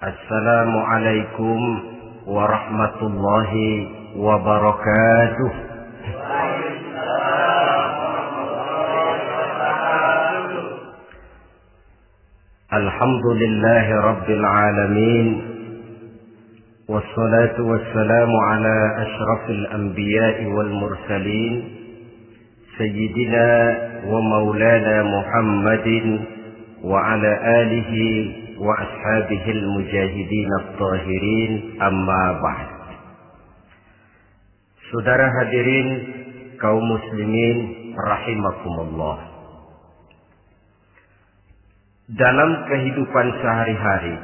Assalamualaikum warahmatullahi wabarakatuh. Alhamdulillahi rabbil alamin. Wassalatu wassalamu ala ashrafil anbiya'i wal mursalin, Sayyidina wa maulana Muhammadin wa ala alihi wa ashabihil mujahidin at-tahirin, amma ba'd. Saudara hadirin kaum muslimin rahimakumullah. Dalam kehidupan sehari-hari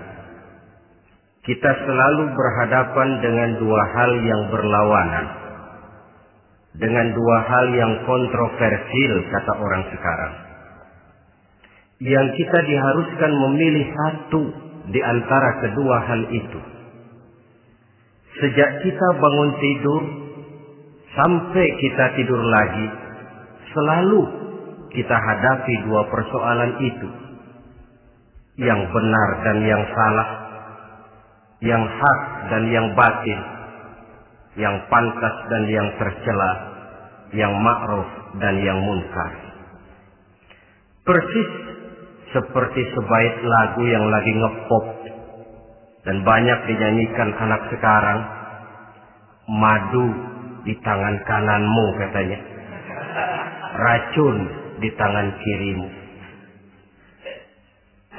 kita selalu berhadapan dengan dua hal yang berlawanan, dengan dua hal yang kontroversial kata orang sekarang, yang kita diharuskan memilih satu di antara kedua hal itu. Sejak kita bangun tidur sampai kita tidur lagi, selalu kita hadapi dua persoalan itu, yang benar dan yang salah, yang hak dan yang batil, yang pantas dan yang tercela, yang ma'ruf dan yang munkar. Persis seperti sebaik lagu yang lagi ngepop dan banyak dinyanyikan anak sekarang, madu di tangan kananmu katanya, racun di tangan kirimu.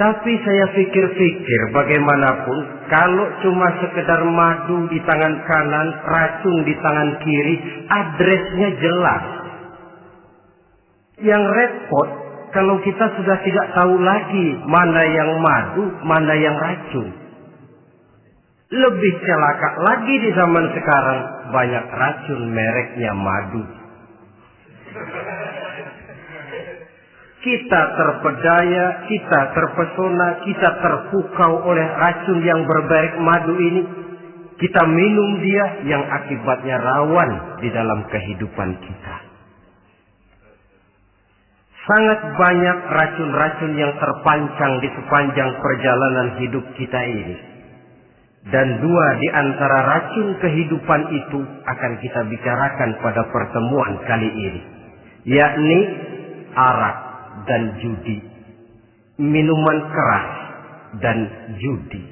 Tapi saya pikir-pikir, bagaimanapun kalau cuma sekedar madu di tangan kanan, racun di tangan kiri, adresnya jelas. Yang repot kalau kita sudah tidak tahu lagi mana yang madu, mana yang racun. Lebih celaka lagi di zaman sekarang, banyak racun mereknya madu. Kita terpedaya, kita terpesona, kita terpukau oleh racun yang bermerek madu ini. Kita minum dia, yang akibatnya rawan di dalam kehidupan kita. Sangat banyak racun-racun yang terpancang di sepanjang perjalanan hidup kita ini. Dan dua di antara racun kehidupan itu akan kita bicarakan pada pertemuan kali ini, yakni arak dan judi, minuman keras dan judi.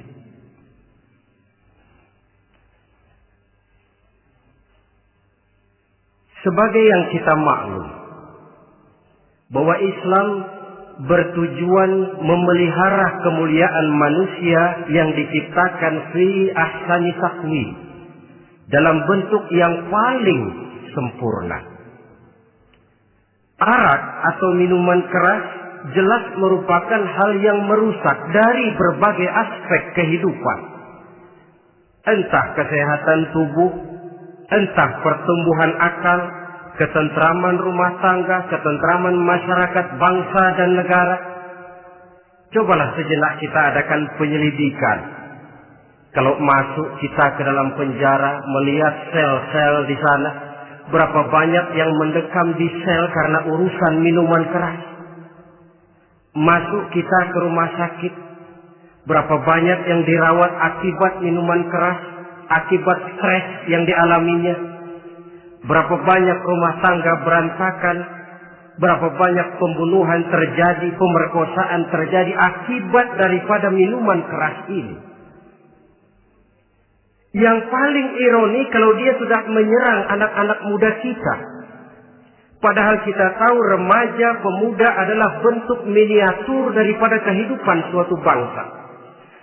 Sebagai yang kita maklum bahwa Islam bertujuan memelihara kemuliaan manusia yang diciptakan fi ahsani taqwim, dalam bentuk yang paling sempurna. Arak atau minuman keras jelas merupakan hal yang merusak dari berbagai aspek kehidupan. Entah kesehatan tubuh, entah pertumbuhan akal, ketentraman rumah tangga, ketentraman masyarakat, bangsa dan negara. Cobalah sejenak kita adakan penyelidikan. Kalau masuk kita ke dalam penjara, melihat sel-sel di sana, berapa banyak yang mendekam di sel karena urusan minuman keras. Masuk kita ke rumah sakit, berapa banyak yang dirawat akibat minuman keras, akibat stres yang dialaminya. Berapa banyak rumah tangga berantakan, berapa banyak pembunuhan terjadi, pemerkosaan terjadi akibat daripada minuman keras ini. Yang paling ironi kalau dia sudah menyerang anak-anak muda kita. Padahal kita tahu remaja, pemuda adalah bentuk miniatur daripada kehidupan suatu bangsa.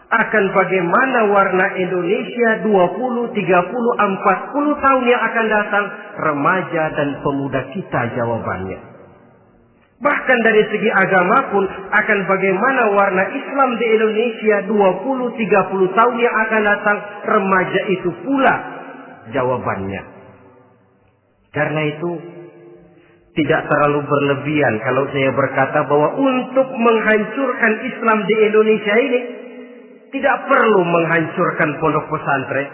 Akan bagaimana warna Indonesia 20, 30, 40 tahun yang akan datang, remaja dan pemuda kita jawabannya. Bahkan dari segi agama pun, akan bagaimana warna Islam di Indonesia 20, 30 tahun yang akan datang, remaja itu pula jawabannya. Karena itu, tidak terlalu berlebihan kalau saya berkata bahwa untuk menghancurkan Islam di Indonesia ini, tidak perlu menghancurkan pondok pesantren,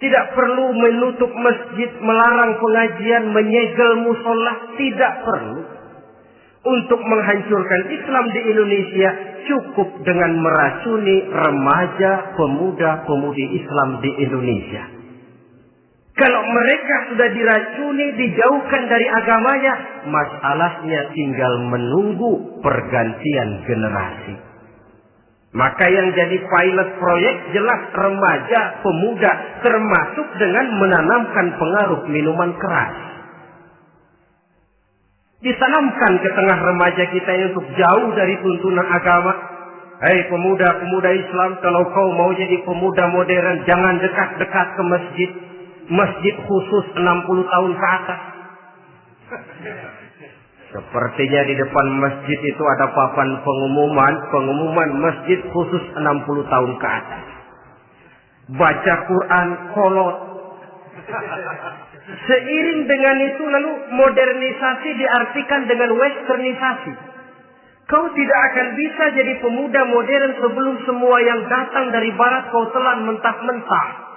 tidak perlu menutup masjid, melarang pengajian, menyegel musola, tidak perlu. untuk menghancurkan Islam di Indonesia cukup dengan meracuni remaja, pemuda-pemudi Islam di Indonesia. Kalau mereka sudah diracuni, dijauhkan dari agamanya, masalahnya tinggal menunggu pergantian generasi. Maka yang jadi pilot proyek jelas remaja, pemuda, termasuk dengan menanamkan pengaruh minuman keras. Ditanamkan ke tengah remaja kita ini untuk jauh dari tuntunan agama. Hei pemuda-pemuda Islam, kalau kau mau jadi pemuda modern, jangan dekat-dekat ke masjid. Masjid khusus 60 tahun ke atas. Sepertinya di depan masjid itu ada papan pengumuman masjid khusus 60 tahun ke atas. Baca Quran kolot. Seiring dengan itu lalu modernisasi diartikan dengan westernisasi. Kau tidak akan bisa jadi pemuda modern sebelum semua yang datang dari barat kau telan mentah-mentah.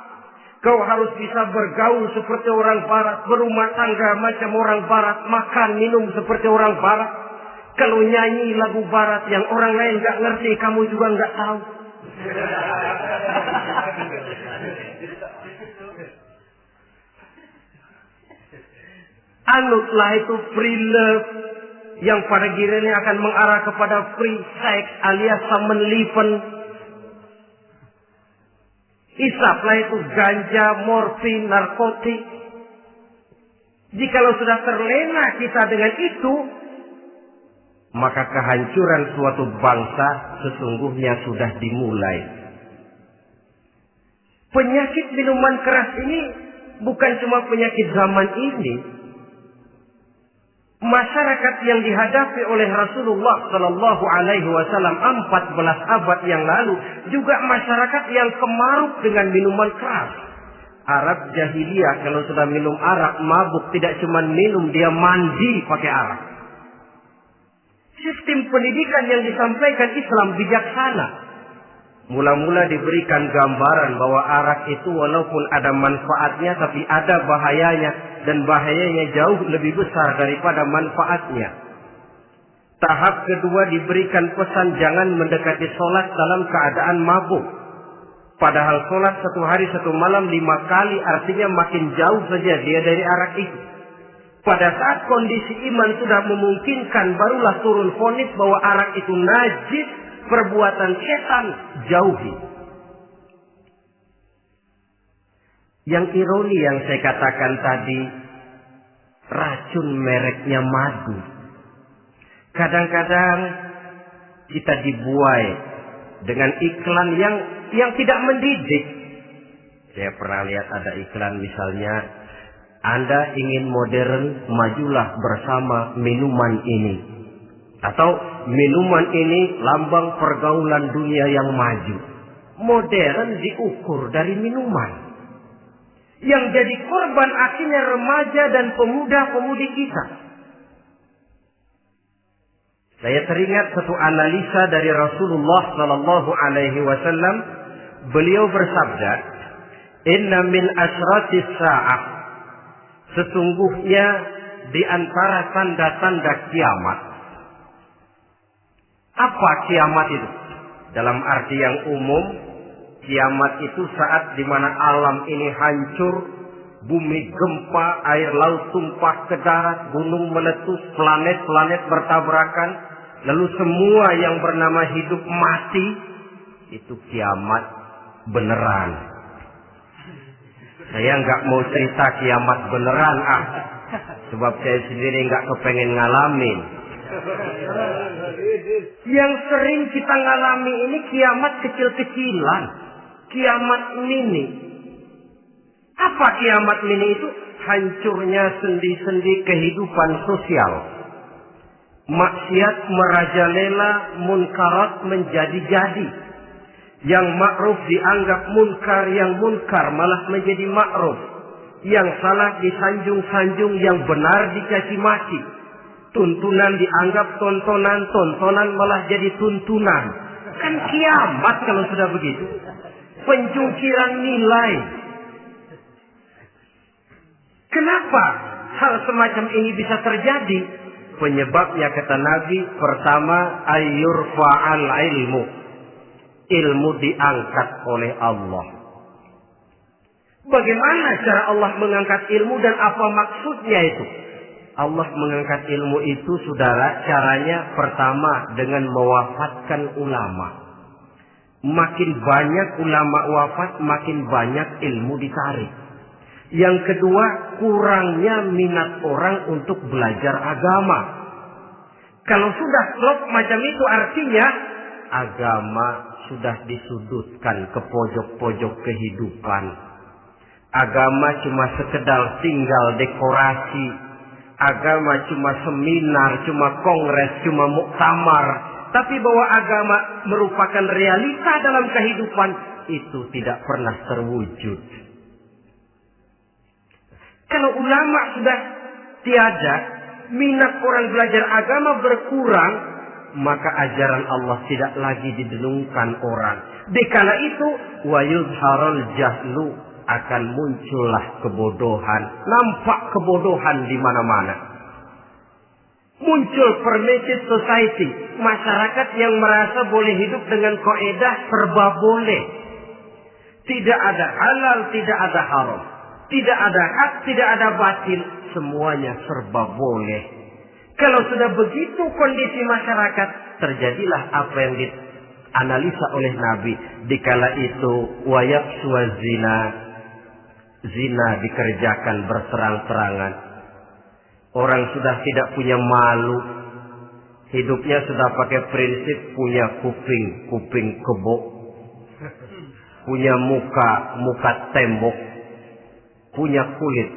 Kau harus bisa bergaul seperti orang barat, berumah tangga macam orang barat, makan minum seperti orang barat. Kalau nyanyi lagu barat yang orang lain nggak ngerti, kamu juga nggak tahu. Anutlah itu free love yang pada gilirannya akan mengarah kepada free sex alias samenleven. Isaplah itu ganja, morfin, narkotik. Jikalau sudah terlena kita dengan itu, maka kehancuran suatu bangsa sesungguhnya sudah dimulai. Penyakit minuman keras ini bukan cuma penyakit zaman ini. Masyarakat yang dihadapi oleh Rasulullah Sallallahu Alaihi Wasallam 14 abad yang lalu juga masyarakat yang kemaruk dengan minuman keras. Arab jahiliyah kalau sudah minum arak mabuk, tidak cuma minum, dia mandi pakai arak. Sistem pendidikan yang disampaikan Islam bijaksana. Mula-mula diberikan gambaran bahwa arak itu walaupun ada manfaatnya tapi ada bahayanya, dan bahayanya jauh lebih besar daripada manfaatnya. Tahap kedua diberikan pesan jangan mendekati sholat dalam keadaan mabuk. Padahal sholat 1 hari 1 malam 5 kali, artinya makin jauh saja dia dari arak itu. Pada saat kondisi iman sudah memungkinkan, barulah turun vonis bahwa arak itu najis, perbuatan setan, jauhi. Yang ironi yang saya katakan tadi, racun mereknya madu. Kadang-kadang kita dibuai dengan iklan yang tidak mendidik. Saya pernah lihat ada iklan misalnya, Anda ingin modern, majulah bersama minuman ini. Atau minuman ini lambang pergaulan dunia yang maju. Modern diukur dari minuman. Yang jadi korban akhirnya remaja dan pemuda-pemudi kita. Saya teringat satu analisa dari Rasulullah Sallallahu Alaihi Wasallam. Beliau bersabda, Inna min asyratis sa'ah. Sesungguhnya di antara tanda-tanda kiamat. Apa kiamat itu? Dalam arti yang umum, kiamat itu saat di mana alam ini hancur, bumi gempa, air laut tumpah ke darat, gunung meletus, planet-planet bertabrakan, lalu semua yang bernama hidup mati. Itu kiamat beneran. Saya nggak mau cerita kiamat beneran, sebab saya sendiri nggak kepengen ngalamin. Yang sering kita ngalami ini kiamat kecil-kecilan, kiamat mini. Apa kiamat mini itu? Hancurnya sendi-sendi kehidupan sosial. Maksiat merajalela, munkarat menjadi-jadi. Yang ma'ruf dianggap munkar, yang munkar malah menjadi ma'ruf. Yang salah disanjung-sanjung, yang benar dicaci maki. Tuntunan dianggap tontonan, tontonan malah jadi tuntunan. Kan kiamat kalau sudah begitu. Pencungkiran nilai. Kenapa hal semacam ini bisa terjadi? Penyebabnya kata Nabi, pertama ayyurfa'al ilmu. Ilmu diangkat oleh Allah. Bagaimana cara Allah mengangkat ilmu dan apa maksudnya itu? Allah mengangkat ilmu itu, saudara, caranya pertama dengan mewafatkan ulama. Makin banyak ulama wafat, makin banyak ilmu ditarik. Yang kedua, kurangnya minat orang untuk belajar agama. Kalau sudah klop macam itu, artinya agama sudah disudutkan ke pojok-pojok kehidupan. Agama cuma sekedar tinggal dekorasi. Agama cuma seminar, cuma kongres, cuma muktamar. Tapi bahwa agama merupakan realita dalam kehidupan, itu tidak pernah terwujud. Kalau ulama sudah tiada, minat orang belajar agama berkurang, maka ajaran Allah tidak lagi didengungkan orang. Dikala itu, wa yuzharul jahlu, akan muncullah kebodohan. Nampak kebodohan di mana-mana. Muncul permitted society, masyarakat yang merasa boleh hidup dengan kaidah serba boleh. Tidak ada halal, tidak ada haram. Tidak ada hak, tidak ada batil. Semuanya serba boleh. Kalau sudah begitu kondisi masyarakat, terjadilah apa yang dianalisa oleh Nabi. Dikala itu, wayaqsu zina. Zina dikerjakan berterang-terangan. Orang sudah tidak punya malu. Hidupnya sudah pakai prinsip punya kuping kebo. Punya muka tembok. Punya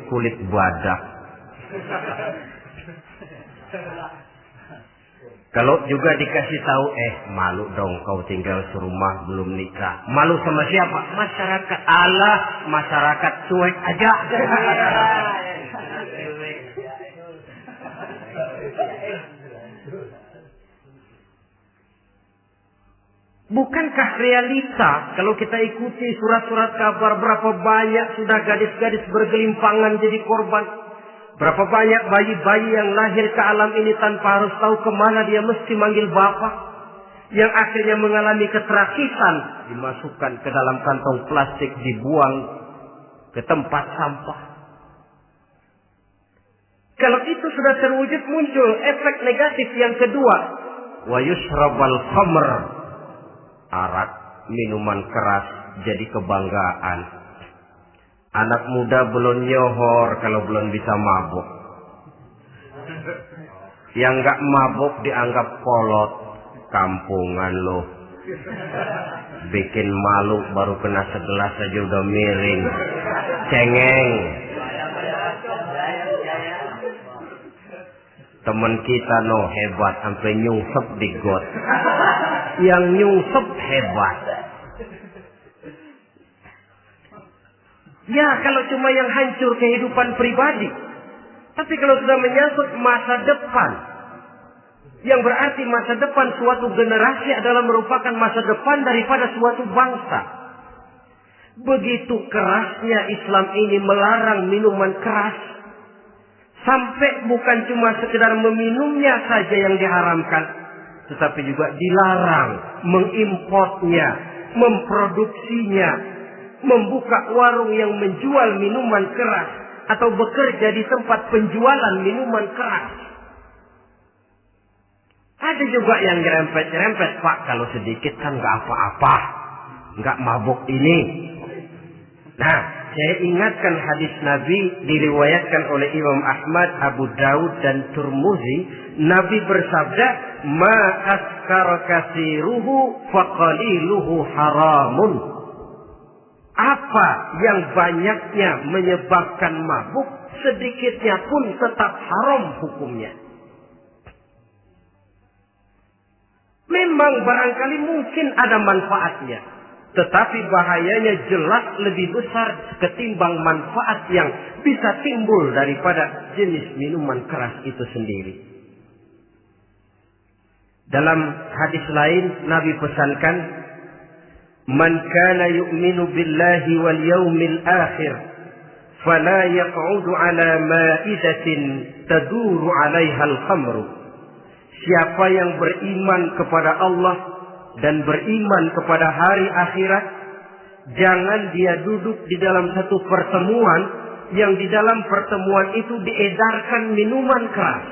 kulit badak. Kalau juga dikasih tahu, malu dong kau tinggal serumah belum nikah. Malu sama siapa? Masyarakat. Allah, masyarakat cuek aja. Bukankah realita kalau kita ikuti surat-surat kabar, berapa banyak sudah gadis-gadis bergelimpangan jadi korban? Berapa banyak bayi-bayi yang lahir ke alam ini tanpa harus tahu kemana dia mesti manggil bapak. Yang akhirnya mengalami keterakisan, dimasukkan ke dalam kantong plastik, dibuang ke tempat sampah. Kalau itu sudah terwujud, muncul efek negatif yang kedua. Wa yushrabal khamr. Arak, minuman keras jadi kebanggaan. Anak muda belum nyohor kalau belum bisa mabuk. Yang gak mabuk dianggap kolot. Kampungan loh. Bikin malu baru kena segelas aja udah miring. Cengeng. Temen kita hebat sampai nyungsep di got. Yang nyungsep hebat. Ya, kalau cuma yang hancur kehidupan pribadi. Tapi kalau sudah menyangkut masa depan, yang berarti masa depan suatu generasi adalah merupakan masa depan daripada suatu bangsa. Begitu kerasnya Islam ini melarang minuman keras. Sampai bukan cuma sekedar meminumnya saja yang diharamkan, tetapi juga dilarang mengimportnya, memproduksinya, membuka warung yang menjual minuman keras atau bekerja di tempat penjualan minuman keras. Ada juga yang nyerempet-nyerempet, Pak, kalau sedikit kan nggak apa-apa, nggak mabuk ini. Nah, saya ingatkan hadis Nabi diriwayatkan oleh Imam Ahmad, Abu Daud dan Turmuzi. Nabi bersabda, "Ma askara katsiruhu faqaliluhu haramun." Apa yang banyaknya menyebabkan mabuk, sedikitnya pun tetap haram hukumnya. Memang barangkali mungkin ada manfaatnya, tetapi bahayanya jelas lebih besar ketimbang manfaat yang bisa timbul daripada jenis minuman keras itu sendiri. Dalam hadis lain Nabi pesankan, "Man kana yu'minu billahi wal yaumil akhir fala yaq'udu ala ma'idatin taduru 'alaiha al-khamru. Siapa yang beriman kepada Allah dan beriman kepada hari akhirat, jangan dia duduk di dalam satu pertemuan yang di dalam pertemuan itu diedarkan minuman keras.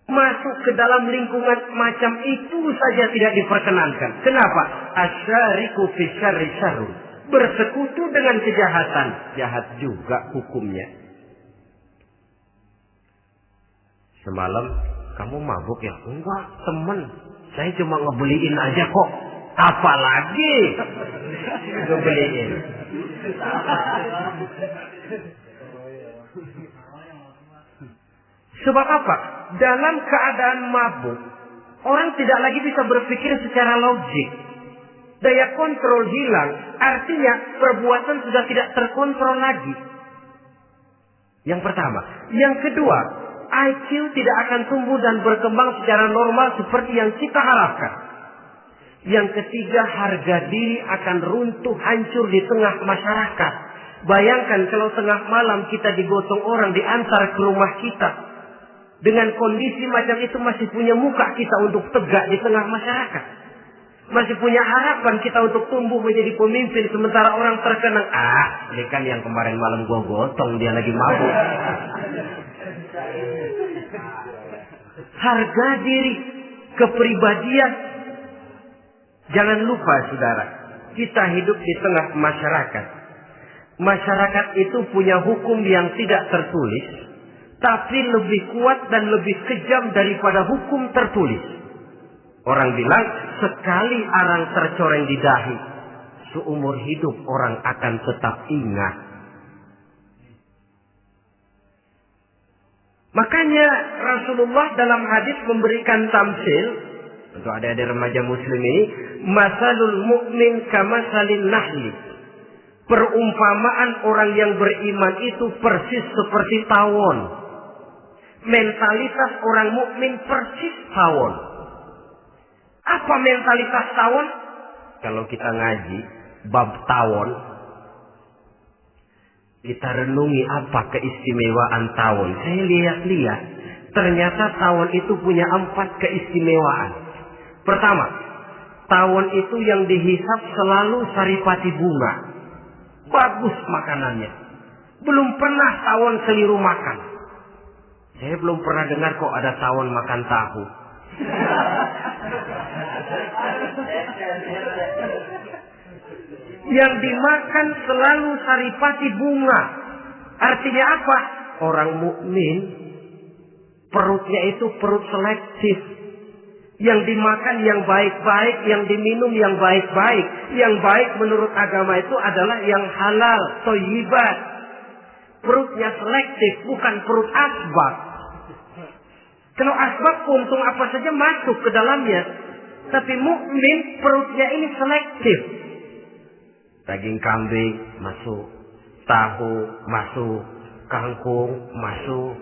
Masuk ke dalam lingkungan macam itu saja tidak diperkenankan. Kenapa? Asyariku fi syarri syarrun. Bersekutu dengan kejahatan, jahat juga hukumnya. Semalam kamu mabuk ya? Enggak, temen. Saya cuma ngebeliin aja kok. Apalagi ngebeliin. Sebab apa? Dalam keadaan mabuk, orang tidak lagi bisa berpikir secara logik. Daya kontrol hilang, artinya perbuatan sudah tidak terkontrol lagi. Yang pertama. Yang kedua, IQ tidak akan tumbuh dan berkembang secara normal seperti yang kita harapkan. Yang ketiga, harga diri akan runtuh hancur di tengah masyarakat. Bayangkan kalau tengah malam kita digotong orang diantar ke rumah kita. Dengan kondisi macam itu masih punya muka kita untuk tegak di tengah masyarakat. Masih punya harapan kita untuk tumbuh menjadi pemimpin. Sementara orang terkenang, ini kan yang kemarin malam gua gotong, dia lagi mabuk. Harga diri, kepribadian. Jangan lupa saudara, kita hidup di tengah masyarakat. Masyarakat itu punya hukum yang tidak tertulis, tapi lebih kuat dan lebih kejam daripada hukum tertulis. Orang bilang, sekali arang tercoreng di dahi, seumur hidup orang akan tetap ingat. Makanya Rasulullah dalam hadis memberikan tamsil untuk adik-adik remaja muslim ini, masalul mu'min kamasalin nahli. Perumpamaan orang yang beriman itu persis seperti tawon. Mentalitas orang mukmin persis tawon. Apa mentalitas tawon? Kalau kita ngaji bab tawon, kita renungi apa keistimewaan tawon. Saya lihat-lihat, ternyata tawon itu punya 4 keistimewaan. Pertama, tawon itu yang dihisap selalu saripati bunga. Bagus makanannya. Belum pernah tawon keliru makan. Saya belum pernah dengar kok ada tawon makan tahu. Yang dimakan selalu saripati bunga. Artinya apa? Orang mukmin perutnya itu perut selektif. Yang dimakan yang baik-baik, yang diminum yang baik-baik. Yang baik menurut agama itu adalah yang halal, thayyibat. Perutnya selektif, bukan perut asbab. Kalau asbab puntung apa saja masuk ke dalamnya. Tapi mukmin perutnya ini selektif. Daging kambing masuk, tahu masuk, kangkung masuk,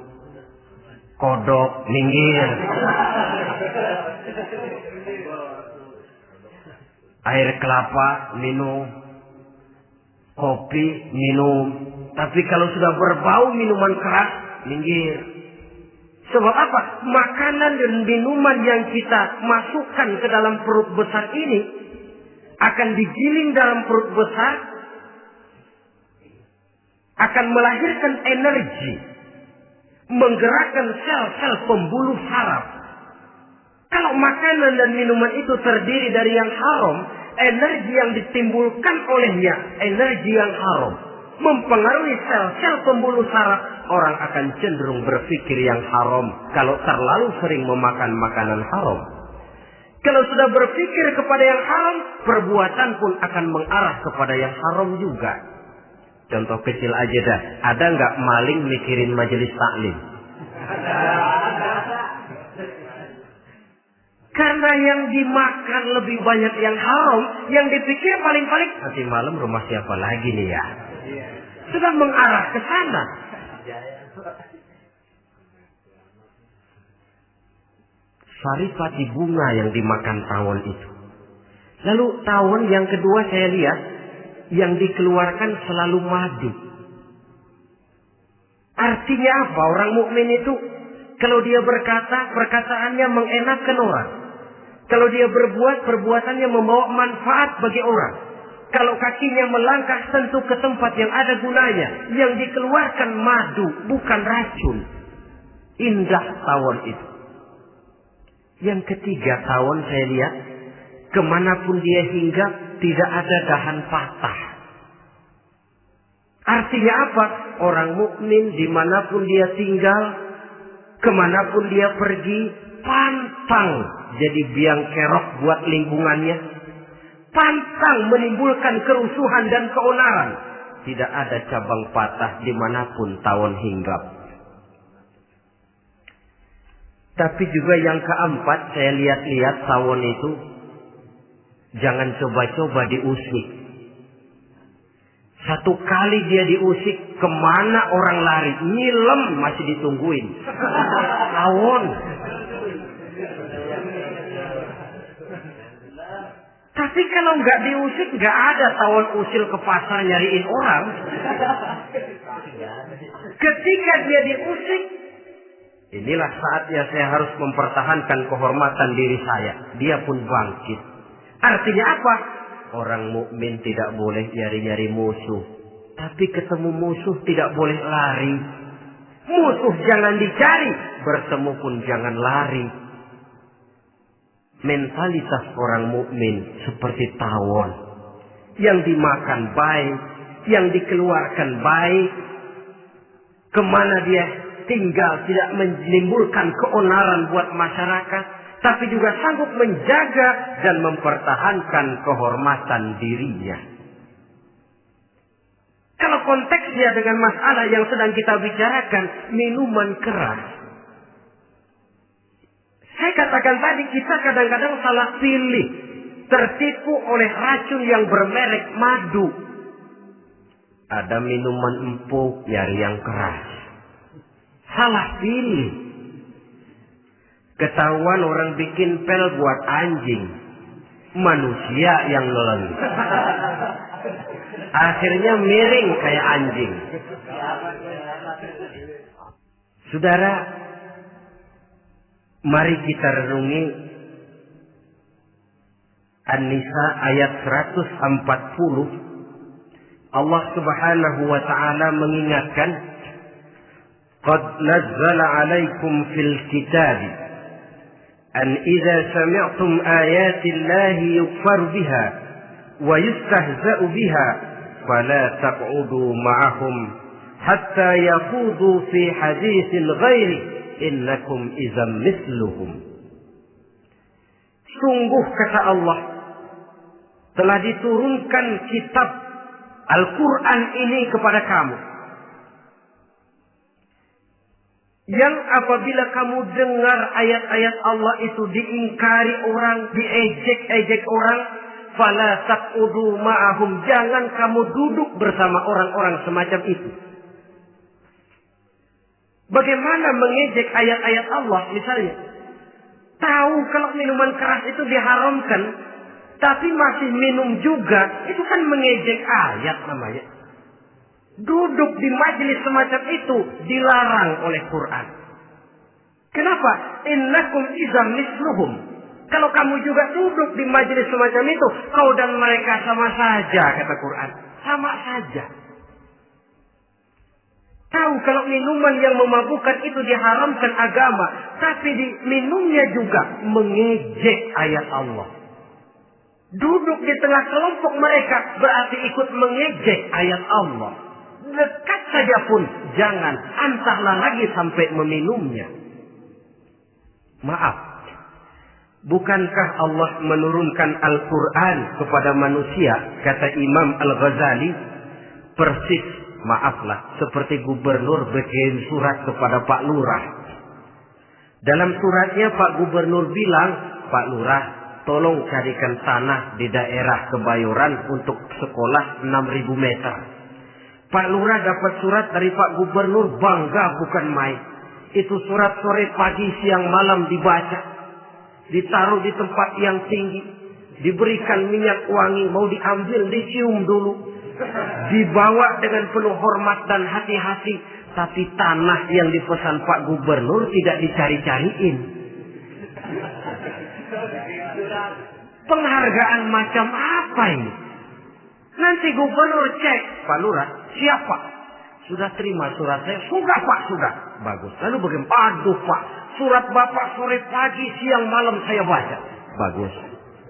kodok minggir. Air kelapa minum, kopi minum. Tapi kalau sudah berbau minuman keras, minggir. Sebab apa? Makanan dan minuman yang kita masukkan ke dalam perut besar ini akan digiling dalam perut besar, akan melahirkan energi, menggerakkan sel-sel pembuluh saraf. Kalau makanan dan minuman itu terdiri dari yang haram, energi yang ditimbulkan olehnya energi yang haram, mempengaruhi sel-sel pembuluh saraf. Orang akan cenderung berpikir yang haram kalau terlalu sering memakan makanan haram. Kalau sudah berpikir kepada yang haram, perbuatan pun akan mengarah kepada yang haram juga. Contoh kecil aja dah, ada nggak maling mikirin majelis taklim? Karena yang dimakan lebih banyak yang haram, yang dipikir paling-paling nanti malam rumah siapa lagi nih ya? Sudah mengarah ke sana. Saripati bunga yang dimakan tawon itu. Lalu tawon yang kedua saya lihat yang dikeluarkan selalu madu. Artinya apa orang mukmin itu? Kalau dia berkata, perkataannya mengenakan orang. Kalau dia berbuat, perbuatannya membawa manfaat bagi orang. Kalau kakinya melangkah tentu ke tempat yang ada gunanya. Yang dikeluarkan madu, bukan racun. Indah tawon itu. Yang ketiga, tawon saya lihat, kemanapun dia hinggap, tidak ada dahan patah. Artinya apa? Orang mukmin dimanapun dia tinggal, kemanapun dia pergi, pantang jadi biang kerok buat lingkungannya. Pantang menimbulkan kerusuhan dan keonaran. Tidak ada cabang patah dimanapun tawon hinggap. Tapi juga yang keempat, saya lihat-lihat tawon itu, jangan coba-coba diusik. Satu kali dia diusik, kemana orang lari? Nyilem masih ditungguin. Tawon. Tapi kalau nggak diusik, nggak ada tawon usil ke pasar nyariin orang. Ketika dia diusik, inilah saatnya saya harus mempertahankan kehormatan diri saya. Dia pun bangkit. Artinya apa? Orang mukmin tidak boleh nyari-nyari musuh. Tapi ketemu musuh tidak boleh lari. Musuh jangan dicari, bertemu pun jangan lari. Mentalitas orang mukmin seperti tawon. Yang dimakan baik, yang dikeluarkan baik. Kemana dia tinggal tidak menimbulkan keonaran buat masyarakat, tapi juga sanggup menjaga dan mempertahankan kehormatan dirinya. Kalau konteksnya dengan masalah yang sedang kita bicarakan, minuman keras. Saya katakan tadi, kita kadang-kadang salah pilih, tertipu oleh racun yang bermerek madu. Ada minuman empuk, nyari yang keras. Salah pilih. Ketahuan orang bikin pel buat anjing. Manusia yang nelen. Akhirnya miring kayak anjing. Saudara, mari kita renungi An-Nisa ayat 140. Allah Subhanahu wa ta'ala mengingatkan, "Qad nazzala 'alaikum fil kitab an idza sami'tum ayati Allahi yukfar biha wa yustahza'u biha fala taq'udu ma'ahum hatta yaqudu fi haditsin ghairi innakum idzam mithluhum." Sungguh kata Allah, telah diturunkan kitab Al-Quran ini kepada kamu, yang apabila kamu dengar ayat-ayat Allah itu diingkari orang, diejek-ejek orang, fala taqudu ma'ahum, jangan kamu duduk bersama orang-orang semacam itu. Bagaimana mengejek ayat-ayat Allah? Misalnya, tahu kalau minuman keras itu diharamkan, tapi masih minum juga, itu kan mengejek ayat namanya. Duduk di majelis semacam itu dilarang oleh Quran. Kenapa? Innakum idzam mithluhum. Kalau kamu juga duduk di majelis semacam itu, kau dan mereka sama saja, kata Quran. Sama saja. Tahu kalau minuman yang memabukkan itu diharamkan agama, tapi minumnya juga mengejek ayat Allah. Duduk di tengah kelompok mereka berarti ikut mengejek ayat Allah. Dekat saja pun jangan, entahlah lagi sampai meminumnya. Maaf, bukankah Allah menurunkan Al-Quran kepada manusia, kata Imam Al-Ghazali, persis, maaflah, seperti gubernur bikin surat kepada Pak Lurah. Dalam suratnya Pak Gubernur bilang, Pak Lurah, tolong carikan tanah di daerah Kebayoran untuk sekolah 6.000 meter. Pak Lurah dapat surat dari Pak Gubernur, bangga bukan main. Itu surat sore, pagi, siang, malam dibaca. Ditaruh di tempat yang tinggi. Diberikan minyak wangi, mau diambil, dicium dulu. Dibawa dengan penuh hormat dan hati-hati. Tapi tanah yang dipesan Pak Gubernur tidak dicari-cariin. Penghargaan macam apa ini? Nanti Gubernur cek, Pak Lurah, siapa? Sudah terima surat saya? Sudah Pak, sudah. Bagus. Lalu bagaimana? Aduh Pak, surat Bapak sore pagi siang malam saya baca. Bagus.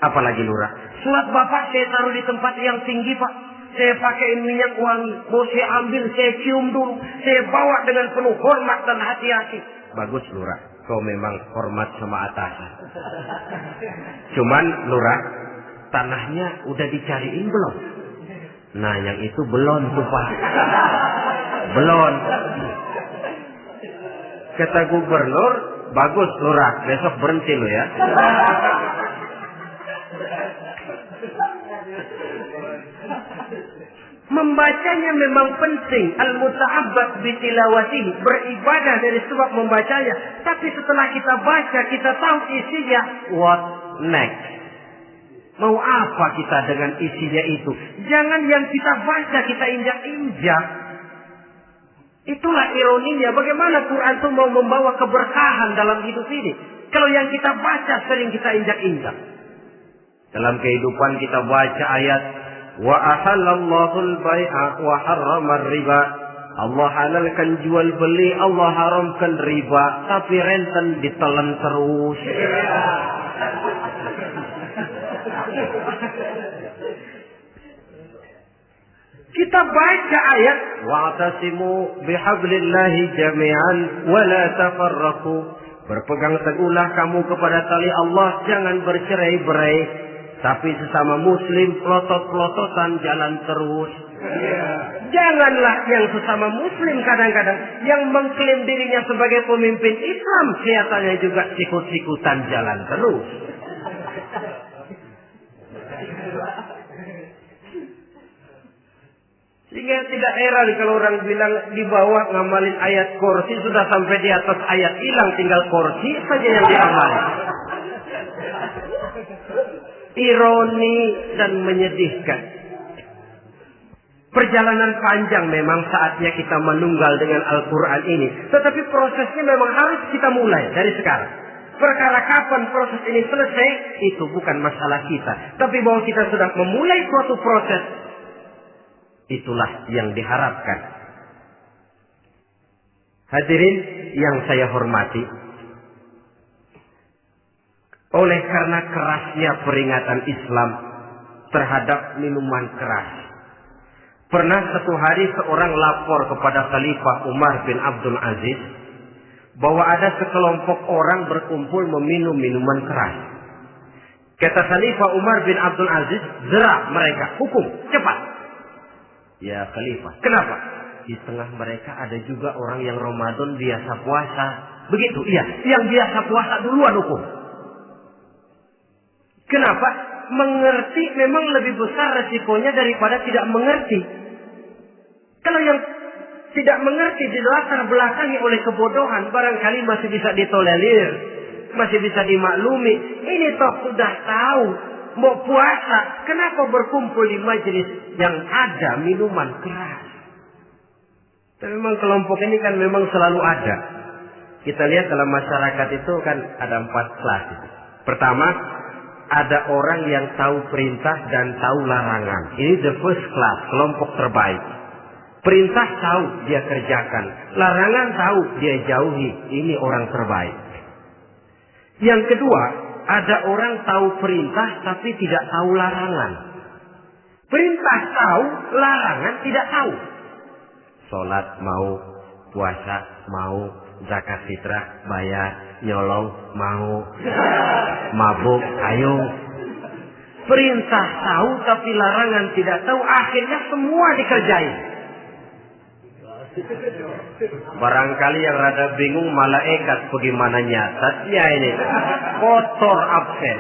Apalagi Lurah? Surat Bapak saya taruh di tempat yang tinggi Pak. Saya pakai minyak wangi. Mau saya ambil, saya cium dulu. Saya bawa dengan penuh hormat dan hati-hati. Bagus Lurah. Kau memang hormat sama atasan. Cuman Lurah, tanahnya udah dicariin belum? Nah yang itu belum tuh Pak. Belum. Kata Gubernur, bagus Lurah, besok berhenti lo ya. Membacanya memang penting. Al-muta'abbad bitilawatihi, beribadah dari sebab membacanya. Tapi setelah kita baca, kita tahu isinya. What next? Mau apa kita dengan isinya itu? Jangan yang kita baca kita injak-injak. Itulah ironinya. Bagaimana Quran itu mau membawa keberkahan dalam hidup ini? Kalau yang kita baca sering kita injak-injak. Dalam kehidupan kita baca ayat wa ahallallahu al-bai'a wa harrama riba. Allah halalkan jual beli, Allah haramkan riba, tapi renten ditelan terus. Kita baca ayat wa'tasimu bihablillahi jami'an wa la tafarraqu. Berpegang teguhlah kamu kepada tali Allah, jangan bercerai-berai. Tapi sesama muslim pelotot-pelototan jalan terus. Janganlah yang sesama muslim kadang-kadang yang mengklaim dirinya sebagai pemimpin Islam kelihatannya juga sikut-sikutan jalan terus. Sehingga tidak heran kalau orang bilang di bawah ngamalin ayat kursi sudah sampai di atas ayat hilang, tinggal kursi saja yang diamalin. Ironi dan menyedihkan. Perjalanan panjang memang saatnya kita menunggal dengan Al-Quran ini. Tetapi prosesnya memang harus kita mulai dari sekarang. Perkara kapan proses ini selesai, itu bukan masalah kita. Tapi bahwa kita sudah memulai suatu proses, itulah yang diharapkan. Hadirin yang saya hormati, oleh karena kerasnya peringatan Islam terhadap minuman keras, pernah satu hari seorang lapor kepada Khalifah Umar bin Abdul Aziz bahwa ada sekelompok orang berkumpul meminum minuman keras. Kata Khalifah Umar bin Abdul Aziz, "Zerah mereka, hukum, cepat." Ya Khalifah, kenapa? Di tengah mereka ada juga orang yang Ramadan biasa puasa. Begitu, iya. Yang biasa puasa duluan hukum. Kenapa? Mengerti memang lebih besar resikonya daripada tidak mengerti. Kalau yang tidak mengerti dilatar belakangi oleh kebodohan, barangkali masih bisa ditolerir, masih bisa dimaklumi. Ini toh sudah tahu mau puasa, kenapa berkumpul di majelis yang ada minuman keras? Tapi memang kelompok ini kan memang selalu ada. Kita lihat dalam masyarakat itu kan ada 4 kelas. Pertama, ada orang yang tahu perintah dan tahu larangan. Ini the first class, kelompok terbaik. Perintah tahu dia kerjakan, larangan tahu dia jauhi. Ini orang terbaik. Yang kedua, ada orang tahu perintah tapi tidak tahu larangan. Perintah tahu, larangan tidak tahu. Sholat mau, puasa mau, zakat fitrah bayar, nyolong mau, mabuk ayo. Perintah tahu tapi larangan tidak tahu, akhirnya semua dikerjain. Barangkali yang rada bingung malaikat bagaimana nyatatnya ini. Kotor absen.